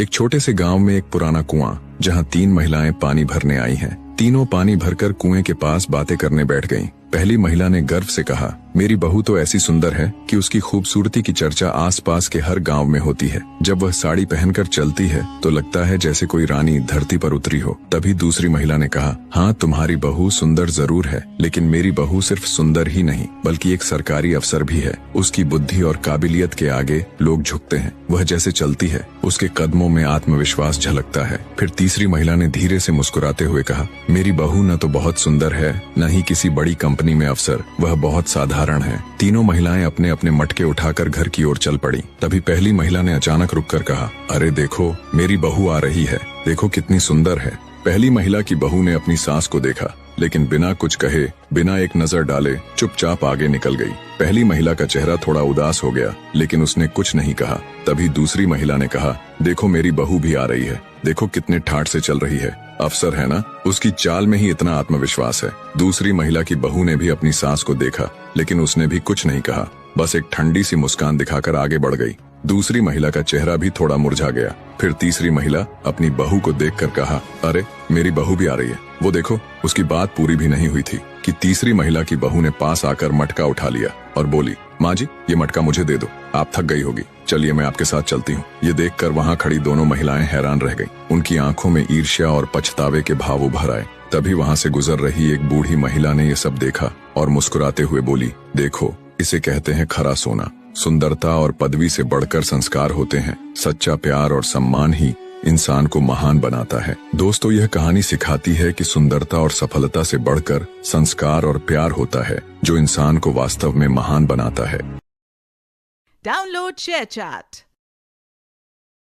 एक छोटे से गांव में एक पुराना कुआं, जहां 3 महिलाएं पानी भरने आई हैं। तीनों पानी भरकर कुएं के पास बातें करने बैठ गईं। पहली महिला ने गर्व से कहा, मेरी बहू तो ऐसी सुंदर है कि उसकी खूबसूरती की चर्चा आसपास के हर गांव में होती है। जब वह साड़ी पहनकर चलती है तो लगता है जैसे कोई रानी धरती पर उतरी हो। तभी दूसरी महिला ने कहा, हाँ तुम्हारी बहू सुंदर जरूर है, लेकिन मेरी बहू सिर्फ सुंदर ही नहीं बल्कि एक सरकारी अफसर भी है। उसकी बुद्धि और काबिलियत के आगे लोग झुकते हैं। वह जैसे चलती है उसके कदमों में आत्मविश्वास झलकता है। फिर तीसरी महिला ने धीरे से मुस्कुराते हुए कहा, मेरी बहू न तो बहुत सुंदर है न ही किसी बड़ी कंपनी में अफसर, वह बहुत साधारण है। तीनों महिलाएं अपने अपने मटके उठाकर घर की ओर चल पड़ी। तभी पहली महिला ने अचानक रुककर कहा, अरे देखो मेरी बहू आ रही है, देखो कितनी सुंदर है। पहली महिला की बहू ने अपनी सास को देखा, लेकिन बिना कुछ कहे, बिना एक नजर डाले चुपचाप आगे निकल गई। पहली महिला का चेहरा थोड़ा उदास हो गया, लेकिन उसने कुछ नहीं कहा। तभी दूसरी महिला ने कहा, देखो मेरी बहू भी आ रही है, देखो कितने ठाठ से चल रही है, अफसर है ना, उसकी चाल में ही इतना आत्मविश्वास है। दूसरी महिला की बहू ने भी अपनी सास को देखा, लेकिन उसने भी कुछ नहीं कहा, बस एक ठंडी सी मुस्कान दिखाकर आगे बढ़ गई। दूसरी महिला का चेहरा भी थोड़ा मुरझा गया। फिर तीसरी महिला अपनी बहू को देखकर कहा, अरे मेरी बहू भी आ रही है, वो देखो। उसकी बात पूरी भी नहीं हुई थी कि तीसरी महिला की बहू ने पास आकर मटका उठा लिया और बोली, माँ जी ये मटका मुझे दे दो, आप थक गई होगी, चलिए मैं आपके साथ चलती हूँ। ये देखकर वहाँ खड़ी दोनों महिलाएं हैरान रह गईं। उनकी आंखों में ईर्ष्या और पछतावे के भाव उभर आए। तभी वहाँ से गुजर रही एक बूढ़ी महिला ने ये सब देखा और मुस्कुराते हुए बोली, देखो इसे कहते हैं खरा सोना। सुंदरता और पदवी से बढ़कर संस्कार होते हैं। सच्चा प्यार और सम्मान ही इंसान को महान बनाता है। दोस्तों, यह कहानी सिखाती है कि सुंदरता और सफलता से बढ़कर संस्कार और प्यार होता है, जो इंसान को वास्तव में महान बनाता है। Download ShareChat.